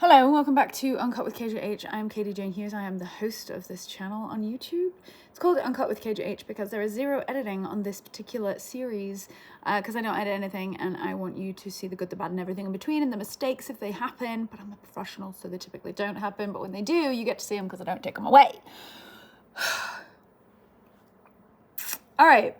Hello and welcome back to Uncut with KJH. I'm KATIEJANE. I am the host of this channel on YouTube. It's called Uncut with KJH because there is zero editing on this particular series because I don't edit anything and I want you to see the good, the bad and everything in between and the mistakes if they happen, but I'm a professional so they typically don't happen, but when they do you get to see them because I don't take them away. All right.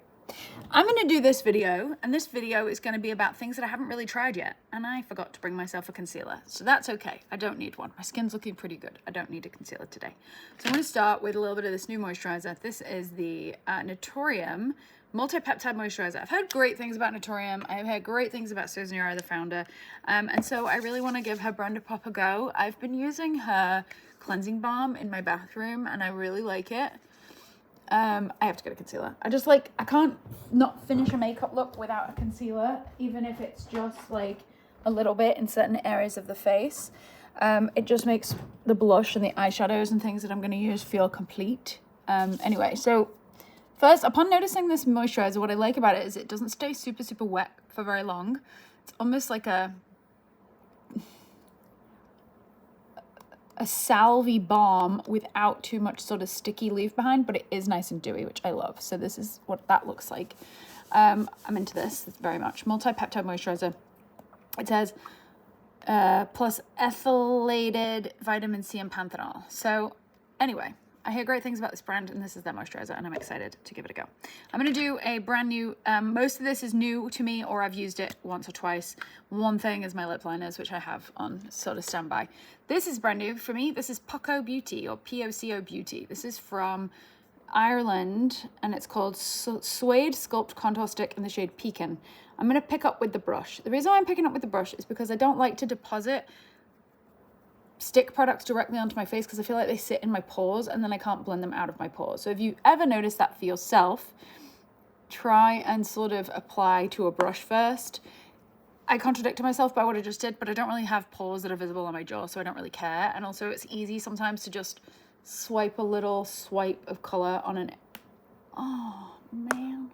I'm going to do this video, and this video is going to be about things that I haven't really tried yet, and I forgot to bring myself a concealer, so that's okay. I don't need one. My skin's looking pretty good. I don't need a concealer today. So I'm going to start with a little bit of this new moisturizer. This is the Naturium Multi-Peptide Moisturizer. I've heard great things about Naturium. I've heard great things about Susan Yara, the founder, and so I really want to give her brand a proper go. I've been using her cleansing balm in my bathroom, and I really like it. I have to get a concealer. I can't not finish a makeup look without a concealer, even if it's just like a little bit in certain areas of the face. It just makes the blush and the eyeshadows and things that I'm going to use feel complete. Anyway, so first, upon noticing this moisturizer, what I like about it is it doesn't stay super, super wet for very long. It's almost like a salvy balm without too much sort of sticky leave behind, but it is nice and dewy, which I love. So this is what that looks like. I'm into this very much. Multi-peptide moisturizer. It says plus ethylated vitamin C and panthenol. So anyway, I hear great things about this brand, and this is their moisturizer, and I'm excited to give it a go. I'm going to do a brand new, most of this is new to me, or I've used it once or twice. One thing is my lip liners, which I have on sort of standby. This is brand new for me. This is Poco Beauty, or Poco Beauty. This is from Ireland, and it's called Suede Sculpt Contour Stick in the shade Pecan. I'm going to pick up with the brush. The reason why I'm picking up with the brush is because I don't like to deposit stick products directly onto my face because I feel like they sit in my pores and then I can't blend them out of my pores. So if you ever notice that for yourself, try and sort of apply to a brush first. I contradicted myself by what I just did, but I don't really have pores that are visible on my jaw, so I don't really care. And also it's easy sometimes to just swipe a little swipe of color on an... Oh, man.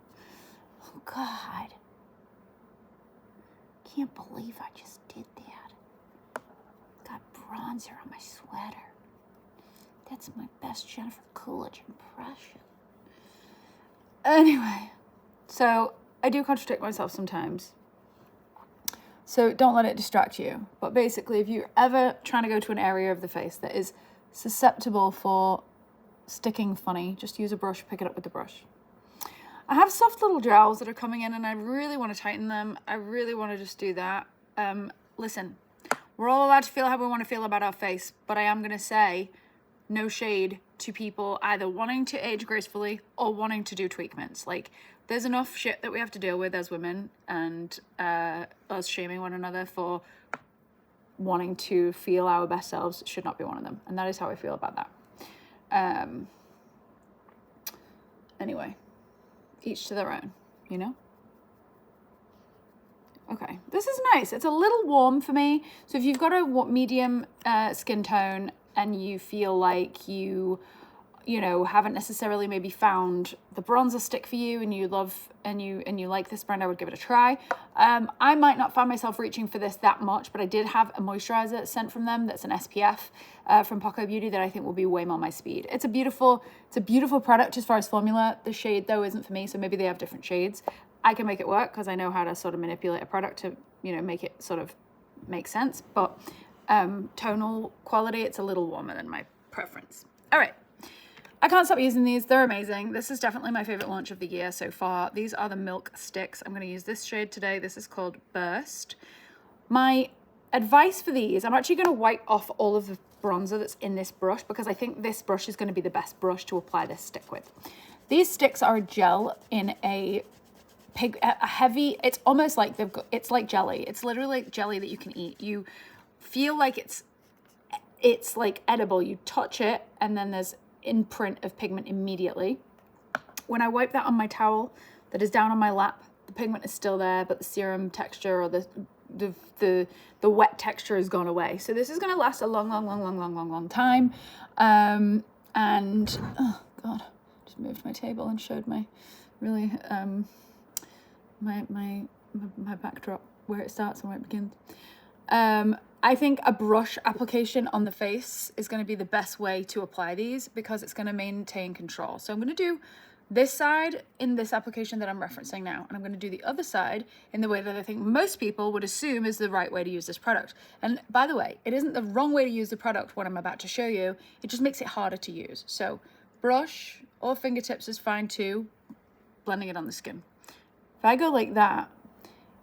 Oh, God. Can't believe I just did that. Got bronzer on my sweater. That's my best Jennifer Coolidge impression. Anyway, so I do contradict myself sometimes. So don't let it distract you. But basically, if you're ever trying to go to an area of the face that is susceptible for sticking funny, just use a brush, pick it up with the brush. I have soft little jowls that are coming in and I really want to tighten them. I really want to just do that. Listen. We're all allowed to feel how we want to feel about our face, but I am going to say no shade to people either wanting to age gracefully or wanting to do tweakments. Like, there's enough shit that we have to deal with as women, and us shaming one another for wanting to feel our best selves should not be one of them. And that is how I feel about that. Anyway, each to their own, you know? Okay, this is nice. It's a little warm for me. So if you've got a medium skin tone and you feel like you know, haven't necessarily maybe found the bronzer stick for you and you love and you like this brand, I would give it a try. I might not find myself reaching for this that much, but I did have a moisturizer sent from them that's an SPF from Poco Beauty that I think will be way more my speed. It's a beautiful product as far as formula. The shade though isn't for me, so maybe they have different shades. I can make it work because I know how to sort of manipulate a product to, you know, make it sort of make sense. But tonal quality, it's a little warmer than my preference. All right. I can't stop using these. They're amazing. This is definitely my favorite launch of the year so far. These are the Milk Sticks. I'm going to use this shade today. This is called Burst. My advice for these, I'm actually going to wipe off all of the bronzer that's in this brush because I think this brush is going to be the best brush to apply this stick with. These sticks are a gel in a heavy, it's almost like it's like jelly. It's literally like jelly that you can eat. You feel like it's like edible. You touch it and then there's imprint of pigment immediately. When I wipe that on my towel that is down on my lap, the pigment is still there, but the serum texture or the wet texture has gone away. So this is going to last a long time. And oh God, just moved my table and showed my really my backdrop where it starts and where it begins. I think a brush application on the face is going to be the best way to apply these because it's going to maintain control. So I'm going to do this side in this application that I'm referencing now, and I'm going to do the other side in the way that I think most people would assume is the right way to use this product. And by the way, it isn't the wrong way to use the product, what I'm about to show you. It just makes it harder to use. So brush or fingertips is fine too, blending it on the skin. If I go like that,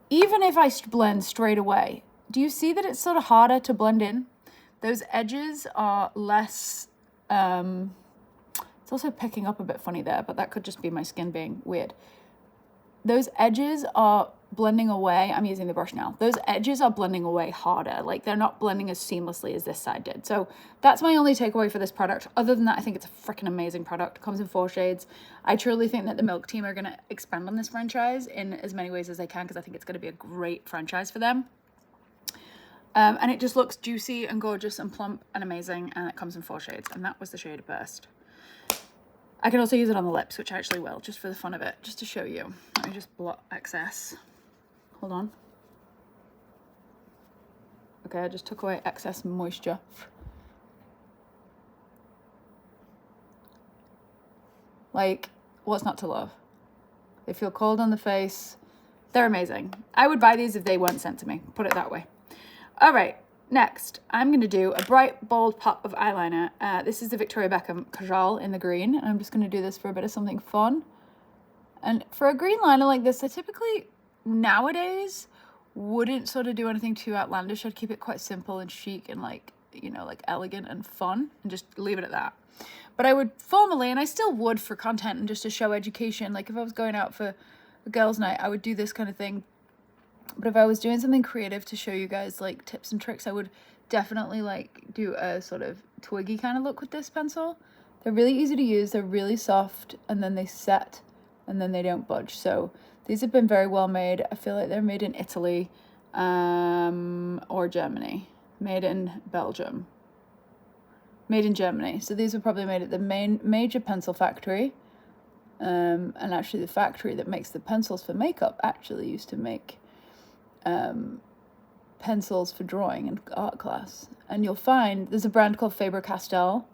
even if I blend straight away, do you see that it's sort of harder to blend in? Those edges are less, it's also picking up a bit funny there, but that could just be my skin being weird. Those edges are blending away. I'm using the brush now. Those edges are blending away harder. Like they're not blending as seamlessly as this side did. So that's my only takeaway for this product. Other than that, I think it's a freaking amazing product. It comes in 4 shades. I truly think that the Milk team are going to expand on this franchise in as many ways as they can because I think it's going to be a great franchise for them. And it just looks juicy and gorgeous and plump and amazing, and it comes in 4 shades, and that was the shade Burst. I can also use it on the lips, which I actually will, just for the fun of it, just to show you. Let me just blot excess. Hold on. Okay, I just took away excess moisture. Like, what's not to love? They feel cold on the face. They're amazing. I would buy these if they weren't sent to me, put it that way. All right, next, I'm going to do a bright, bold pop of eyeliner. This is the Victoria Beckham Kajal in the green. And I'm just going to do this for a bit of something fun. And for a green liner like this, I typically, nowadays, wouldn't sort of do anything too outlandish. I'd keep it quite simple and chic and like, you know, like elegant and fun and just leave it at that. But I would formally, and I still would for content and just to show education, like if I was going out for a girls' night, I would do this kind of thing. But if I was doing something creative to show you guys like tips and tricks, I would definitely like do a sort of twiggy kind of look with this pencil. They're really easy to use, they're really soft, and then they set and then they don't budge. So these have been very well made. I feel like they're made in Italy or Germany, made in Belgium, made in Germany. So these were probably made at the major pencil factory. And actually the factory that makes the pencils for makeup actually used to make pencils for drawing in art class. And you'll find there's a brand called Faber-Castell.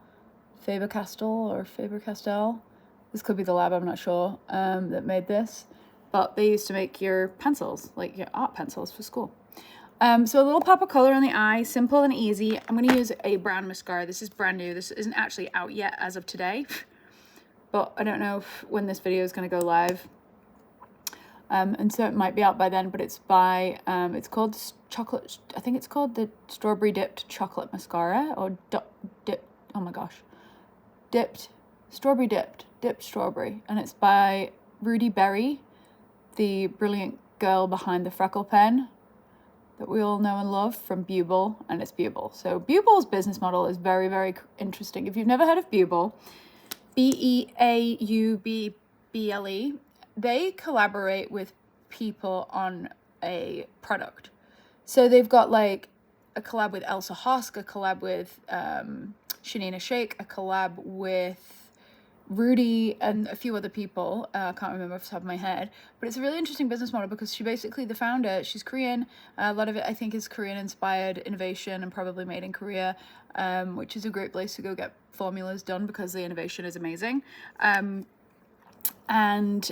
This could be the lab, I'm not sure, that made this. But they used to make your pencils, like your art pencils for school. So a little pop of color on the eye, simple and easy. I'm going to use a brown mascara. This is brand new. This isn't actually out yet as of today. But I don't know when this video is going to go live. And so it might be out by then, but it's by, it's called chocolate, I think it's called the Strawberry Dipped Chocolate Mascara, or dipped strawberry. And it's by Rudy Berry, the brilliant girl behind the freckle pen that we all know and love from Buble, and it's Buble. So Buble's business model is very, very interesting. If you've never heard of Buble, B-E-A-U-B-B-L-E, they collaborate with people on a product. So they've got like a collab with Elsa Hosk, a collab with Shanina Sheikh, a collab with Rudy and a few other people. I can't remember off the top of my head, but it's a really interesting business model because she basically, the founder, she's Korean. A lot of it I think is Korean inspired innovation and probably made in Korea, which is a great place to go get formulas done because the innovation is amazing. And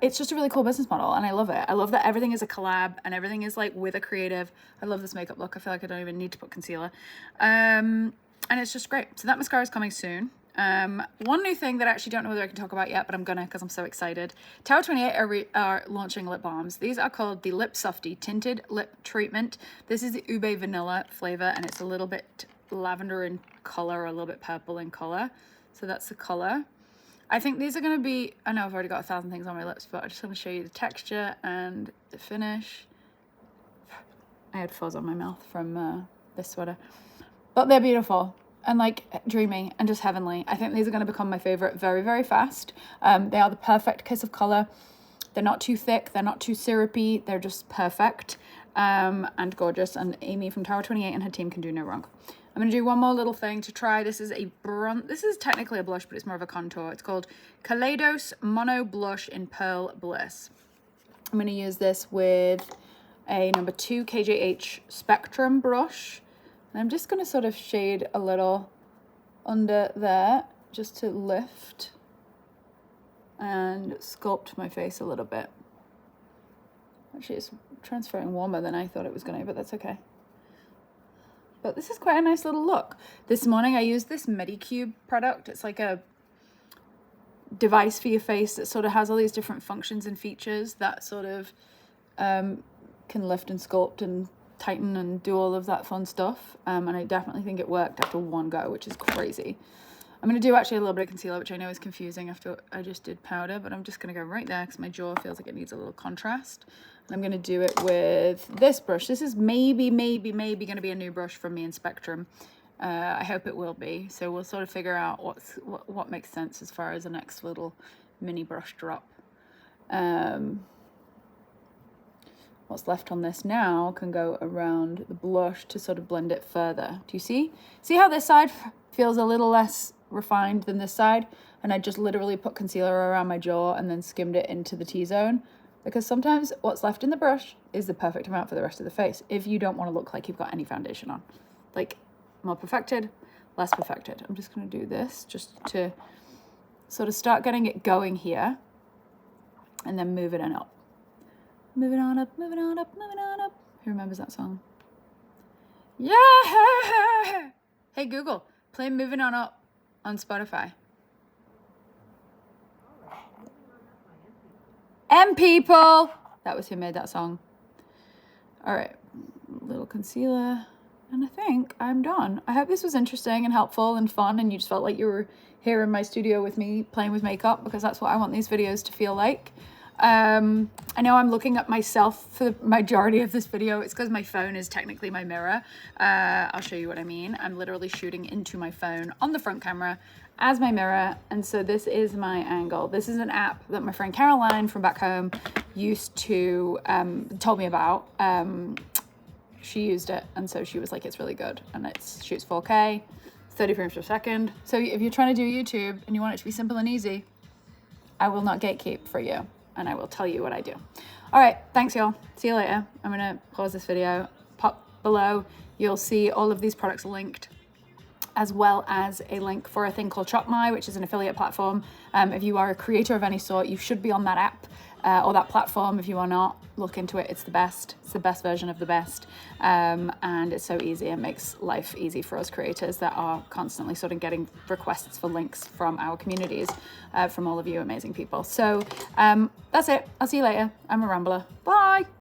it's just a really cool business model and I love it. I love that everything is a collab and everything is like with a creative. I love this makeup look. I feel like I don't even need to put concealer. And it's just great. So that mascara is coming soon. One new thing that I actually don't know whether I can talk about yet, but I'm gonna because I'm so excited. Tower 28 are launching lip balms. These are called the BIGSOFTI Tinted Lip Treatment. This is the Ube Vanilla flavor and it's a little bit lavender in color, or a little bit purple in color. So that's the color. I think these are going to be, I know I've already got 1,000 things on my lips, but I just want to show you the texture and the finish. I had fuzz on my mouth from this sweater. But they're beautiful and like dreamy and just heavenly. I think these are going to become my favorite very, very fast. They are the perfect kiss of color. They're not too thick. They're not too syrupy. They're just perfect and gorgeous. And Amy from Tower 28 and her team can do no wrong. I'm going to do one more little thing to try. This is a bronze. This is technically a blush, but it's more of a contour. It's called Kaleidos Mono Blush in Pearl Bliss. I'm going to use this with a number 2 KJH Spectrum brush. And I'm just going to sort of shade a little under there just to lift and sculpt my face a little bit. Actually, it's transferring warmer than I thought it was going to, but that's okay. But this is quite a nice little look. This morning I used this Medicube product. It's like a device for your face that sort of has all these different functions and features that sort of can lift and sculpt and tighten and do all of that fun stuff. And I definitely think it worked after one go, which is crazy. I'm going to do actually a little bit of concealer, which I know is confusing after I just did powder, but I'm just going to go right there because my jaw feels like it needs a little contrast. And I'm going to do it with this brush. This is maybe going to be a new brush from me in Spectrum. I hope it will be. So we'll sort of figure out what makes sense as far as the next little mini brush drop. What's left on this now can go around the blush to sort of blend it further. Do you see? See how this side feels a little less refined than this side? And I just literally put concealer around my jaw and then skimmed it into the T-zone. Because sometimes what's left in the brush is the perfect amount for the rest of the face if you don't want to look like you've got any foundation on. Like, more perfected, less perfected. I'm just going to do this just to sort of start getting it going here and then move it on up. Moving on up, moving on up, moving on up. Who remembers that song? Yeah! Hey Google, play Moving On Up on Spotify. M People! That was who made that song. All right, little concealer. And I think I'm done. I hope this was interesting and helpful and fun and you just felt like you were here in my studio with me playing with makeup, because that's what I want these videos to feel like. I know I'm looking at myself for the majority of this video. It's because my phone is technically my mirror. I'll show you what I mean. I'm literally shooting into my phone on the front camera as my mirror. And so this is my angle. This is an app that my friend Caroline from back home used to, told me about. She used it, and so she was like, it's really good, and it shoots 4K, 30 frames per second. So if you're trying to do YouTube and you want it to be simple and easy, I will not gatekeep for you, and I will tell you what I do. All right, thanks y'all. See you later. I'm gonna pause this video. Pop below, you'll see all of these products linked, as well as a link for a thing called ShopMy, which is an affiliate platform. If you are a creator of any sort, you should be on that app or that platform. If you are not, look into it. It's the best. It's the best version of the best. And it's so easy. It makes life easy for us creators that are constantly sort of getting requests for links from our communities, from all of you amazing people. So that's it. I'll see you later. I'm a rambler. Bye.